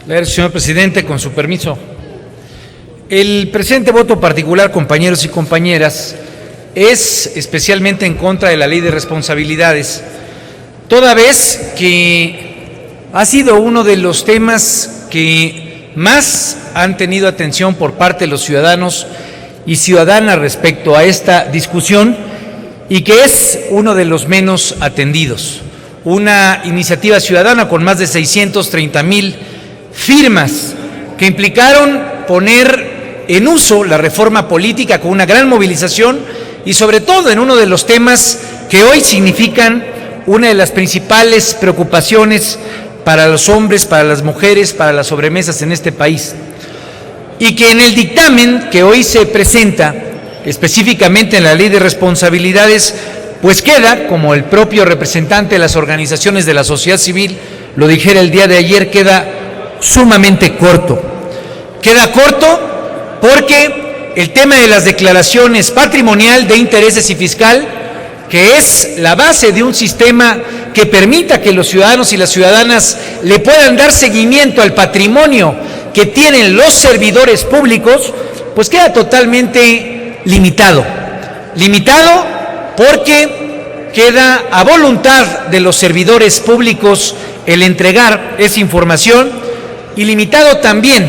Gracias, señor presidente. Con su permiso. El presente voto particular, compañeros y compañeras, es especialmente en contra de la ley de responsabilidades, toda vez que ha sido uno de los temas que más han tenido atención por parte de los ciudadanos y ciudadanas respecto a esta discusión y que es uno de los menos atendidos. Una iniciativa ciudadana con más de 630,000 firmas que implicaron poner en uso la reforma política con una gran movilización y sobre todo en uno de los temas que hoy significan una de las principales preocupaciones para los hombres, para las mujeres, para las sobremesas en este país. Y que en el dictamen que hoy se presenta, específicamente en la ley de responsabilidades, pues queda, como el propio representante de las organizaciones de la sociedad civil lo dijera el día de ayer, queda sumamente corto. Queda corto porque el tema de las declaraciones patrimonial, de intereses y fiscal, que es la base de un sistema que permita que los ciudadanos y las ciudadanas le puedan dar seguimiento al patrimonio que tienen los servidores públicos, pues queda totalmente limitado. Limitado porque queda a voluntad de los servidores públicos el entregar esa información, y limitado también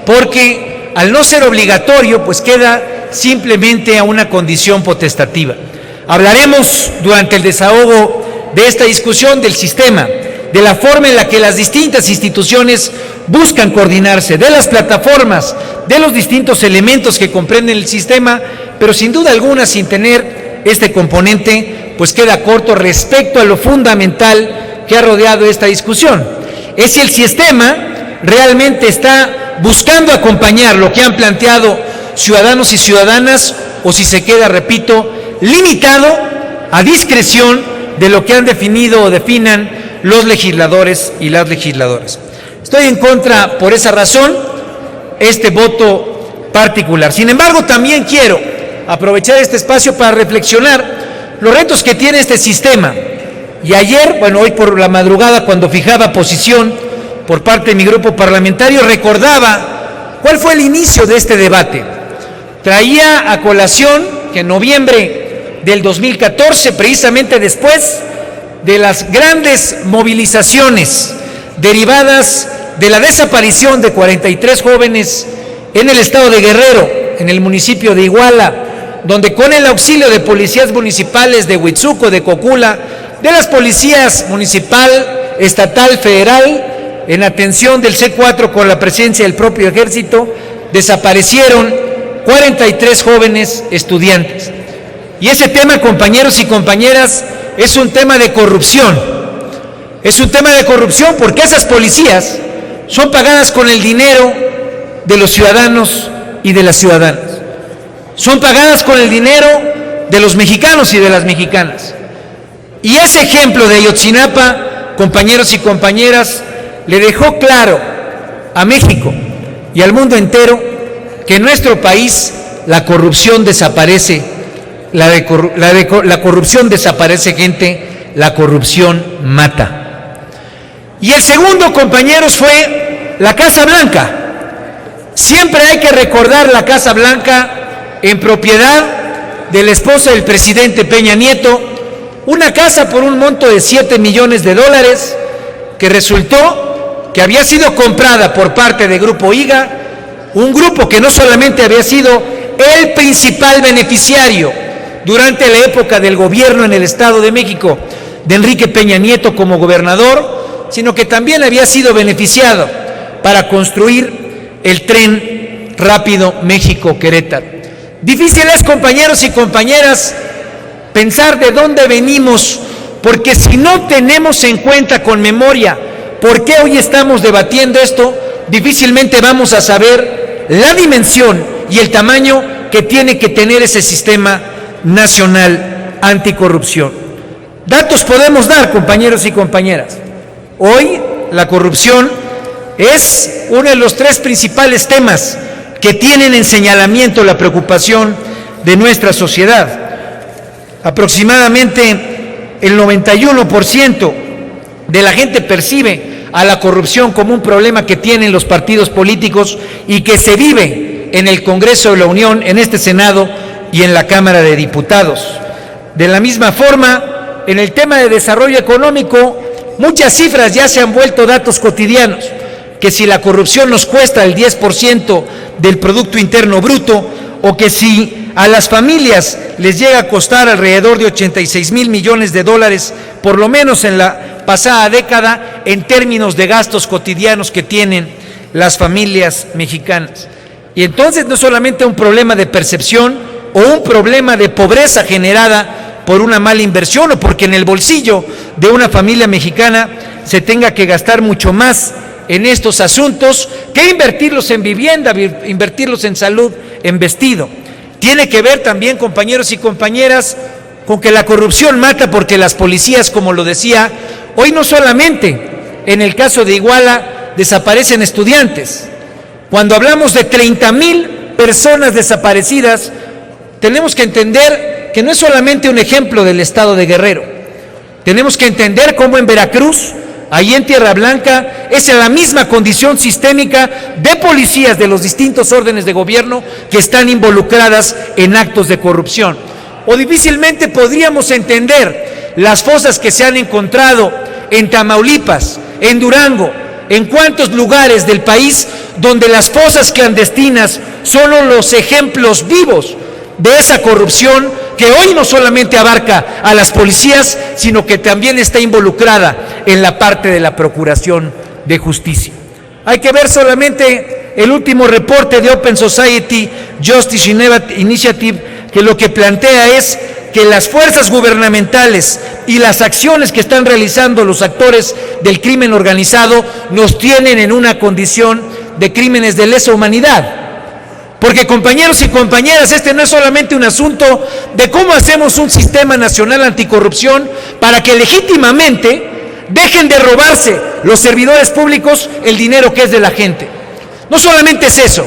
porque al no ser obligatorio, pues queda simplemente a una condición potestativa. Hablaremos durante el desahogo de esta discusión del sistema, de la forma en la que las distintas instituciones buscan coordinarse, de las plataformas, de los distintos elementos que comprenden el sistema, pero sin duda alguna sin tener este componente, pues queda corto respecto a lo fundamental que ha rodeado esta discusión. Es si el sistema realmente está buscando acompañar lo que han planteado ciudadanos y ciudadanas, o si se queda, repito, limitado a discreción de lo que han definido o definan los legisladores y las legisladoras. Estoy en contra, por esa razón, este voto particular. Sin embargo, también quiero aprovechar este espacio para reflexionar los retos que tiene este sistema. Y ayer, hoy por la madrugada, cuando fijaba posición por parte de mi grupo parlamentario, recordaba cuál fue el inicio de este debate. Traía a colación que en noviembre del 2014, precisamente después de las grandes movilizaciones derivadas de la desaparición de 43 jóvenes en el estado de Guerrero, en el municipio de Iguala, donde con el auxilio de policías municipales de Huitzuco, de Cocula, de las policías municipal, estatal, federal, en atención del C4 con la presencia del propio ejército, desaparecieron 43 jóvenes estudiantes. Y ese tema, compañeros y compañeras, es un tema de corrupción. Es un tema de corrupción porque esas policías son pagadas con el dinero de los ciudadanos y de las ciudadanas. Son pagadas con el dinero de los mexicanos y de las mexicanas. Y ese ejemplo de Ayotzinapa, compañeros y compañeras, le dejó claro a México y al mundo entero que en nuestro país la corrupción desaparece, la corrupción desaparece, gente, la corrupción mata. Y el segundo, compañeros, fue la Casa Blanca. Siempre hay que recordar la Casa Blanca en propiedad de la esposa del presidente Peña Nieto, una casa por un monto de $7 millones que resultó que había sido comprada por parte de Grupo IGA, un grupo que no solamente había sido el principal beneficiario durante la época del gobierno en el Estado de México de Enrique Peña Nieto como gobernador, sino que también había sido beneficiado para construir el tren rápido México-Querétaro. Difícil es, compañeros y compañeras, pensar de dónde venimos, porque si no tenemos en cuenta con memoria por qué hoy estamos debatiendo esto, difícilmente vamos a saber la dimensión y el tamaño que tiene que tener ese sistema nacional anticorrupción. Datos podemos dar, compañeros y compañeras. Hoy la corrupción es uno de los 3 principales temas que tienen en señalamiento la preocupación de nuestra sociedad. Aproximadamente el 91% de la gente percibe a la corrupción como un problema que tienen los partidos políticos y que se vive en el Congreso de la Unión, en este Senado y en la Cámara de Diputados. De la misma forma, en el tema de desarrollo económico, muchas cifras ya se han vuelto datos cotidianos, que si la corrupción nos cuesta el 10% del Producto Interno Bruto, o que si a las familias les llega a costar alrededor de 86,000 millones de dólares, por lo menos en la pasada década, en términos de gastos cotidianos que tienen las familias mexicanas. Y entonces no es solamente un problema de percepción o un problema de pobreza generada por una mala inversión o porque en el bolsillo de una familia mexicana se tenga que gastar mucho más en estos asuntos que invertirlos en vivienda, invertirlos en salud, en vestido. Tiene que ver también, compañeros y compañeras, con que la corrupción mata porque las policías, como lo decía, hoy no solamente en el caso de Iguala desaparecen estudiantes. Cuando hablamos de 30,000 personas desaparecidas, tenemos que entender que no es solamente un ejemplo del estado de Guerrero. Tenemos que entender cómo en Veracruz, ahí en Tierra Blanca, es la misma condición sistémica de policías de los distintos órdenes de gobierno que están involucradas en actos de corrupción. O difícilmente podríamos entender las fosas que se han encontrado en Tamaulipas, en Durango, en cuántos lugares del país donde las fosas clandestinas son los ejemplos vivos de esa corrupción que hoy no solamente abarca a las policías, sino que también está involucrada en la parte de la Procuración de Justicia. Hay que ver solamente el último reporte de Open Society Justice Initiative, que lo que plantea es que las fuerzas gubernamentales y las acciones que están realizando los actores del crimen organizado nos tienen en una condición de crímenes de lesa humanidad. Porque, compañeros y compañeras, este no es solamente un asunto de cómo hacemos un sistema nacional anticorrupción para que legítimamente dejen de robarse los servidores públicos el dinero que es de la gente. No solamente es eso,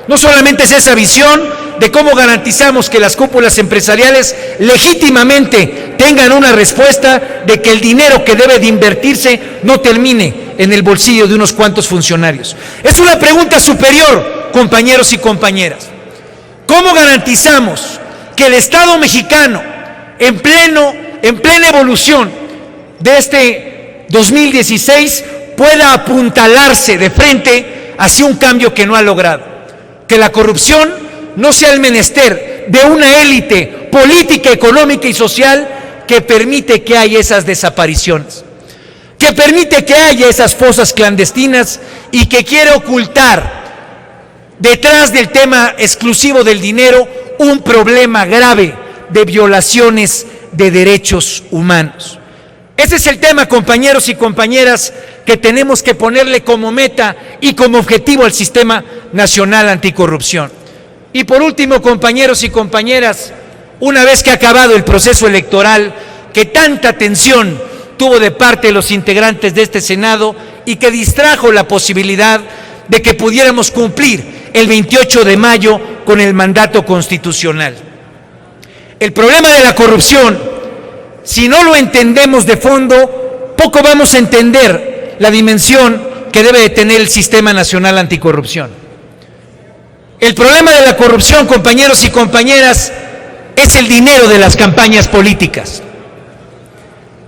no solamente es esa visión de cómo garantizamos que las cúpulas empresariales legítimamente tengan una respuesta de que el dinero que debe de invertirse no termine en el bolsillo de unos cuantos funcionarios. Es una pregunta superior, compañeros y compañeras. ¿Cómo garantizamos que el Estado mexicano, en plena evolución de este 2016, pueda apuntalarse de frente hacia un cambio que no ha logrado? Que la corrupción no sea el menester de una élite política, económica y social que permite que haya esas desapariciones, que permite que haya esas fosas clandestinas y que quiere ocultar detrás del tema exclusivo del dinero un problema grave de violaciones de derechos humanos. Ese es el tema, compañeros y compañeras, que tenemos que ponerle como meta y como objetivo al Sistema Nacional Anticorrupción. Y por último, compañeros y compañeras, una vez que ha acabado el proceso electoral que tanta atención tuvo de parte de los integrantes de este Senado y que distrajo la posibilidad de que pudiéramos cumplir el 28 de mayo con el mandato constitucional. El problema de la corrupción, si no lo entendemos de fondo, poco vamos a entender la dimensión que debe de tener el Sistema Nacional Anticorrupción. El problema de la corrupción, compañeros y compañeras, es el dinero de las campañas políticas.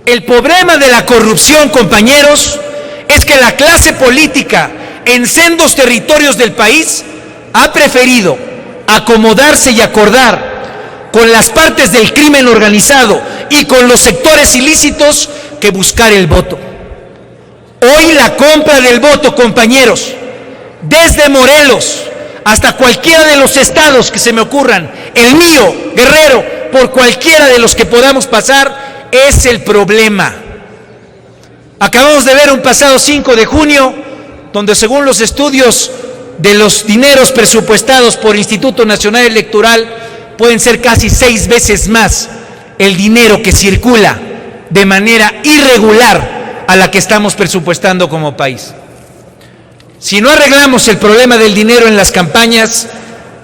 El problema de la corrupción, compañeros, es que la clase política en sendos territorios del país ha preferido acomodarse y acordar con las partes del crimen organizado y con los sectores ilícitos que buscar el voto. Hoy la compra del voto, compañeros, desde Morelos hasta cualquiera de los estados que se me ocurran, el mío, Guerrero, por cualquiera de los que podamos pasar, es el problema. Acabamos de ver un pasado 5 de junio, donde según los estudios de los dineros presupuestados por Instituto Nacional Electoral, pueden ser casi 6 veces más el dinero que circula de manera irregular a la que estamos presupuestando como país. Si no arreglamos el problema del dinero en las campañas,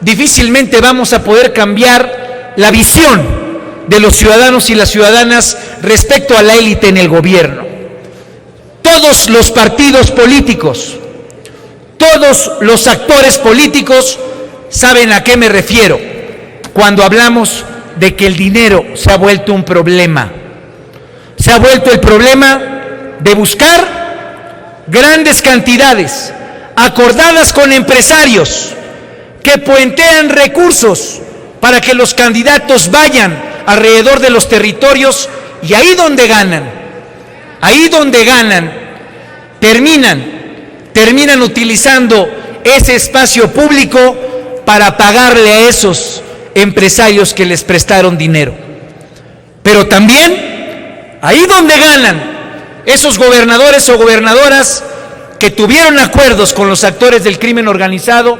difícilmente vamos a poder cambiar la visión de los ciudadanos y las ciudadanas respecto a la élite en el gobierno. todos los partidos políticos, todos los actores políticos saben a qué me refiero cuando hablamos de que el dinero se ha vuelto un problema. Se ha vuelto el problema de buscar grandes cantidades acordadas con empresarios que puentean recursos para que los candidatos vayan alrededor de los territorios y ahí donde ganan, terminan utilizando ese espacio público para pagarle a esos empresarios que les prestaron dinero. Pero también, ahí donde ganan, esos gobernadores o gobernadoras que tuvieron acuerdos con los actores del crimen organizado,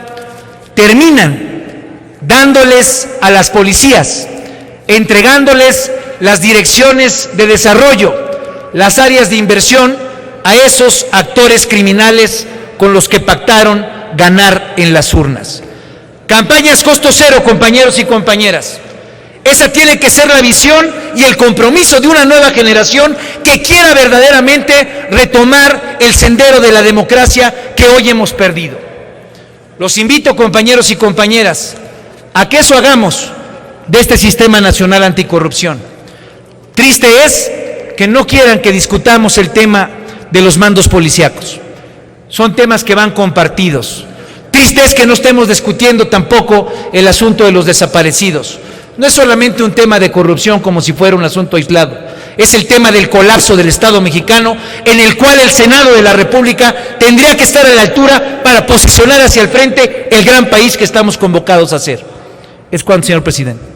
terminan dándoles a las policías, entregándoles las direcciones de desarrollo, las áreas de inversión a esos actores criminales con los que pactaron ganar en las urnas. Campañas costo cero, compañeros y compañeras. Esa tiene que ser la visión y el compromiso de una nueva generación que quiera verdaderamente retomar el sendero de la democracia que hoy hemos perdido. Los invito, compañeros y compañeras, a que eso hagamos de este Sistema Nacional Anticorrupción. Triste es que no quieran que discutamos el tema de los mandos policíacos. Son temas que van compartidos. Triste es que no estemos discutiendo tampoco el asunto de los desaparecidos. No es solamente un tema de corrupción como si fuera un asunto aislado. Es el tema del colapso del Estado mexicano, en el cual el Senado de la República tendría que estar a la altura para posicionar hacia el frente el gran país que estamos convocados a ser. Es cuanto, señor presidente.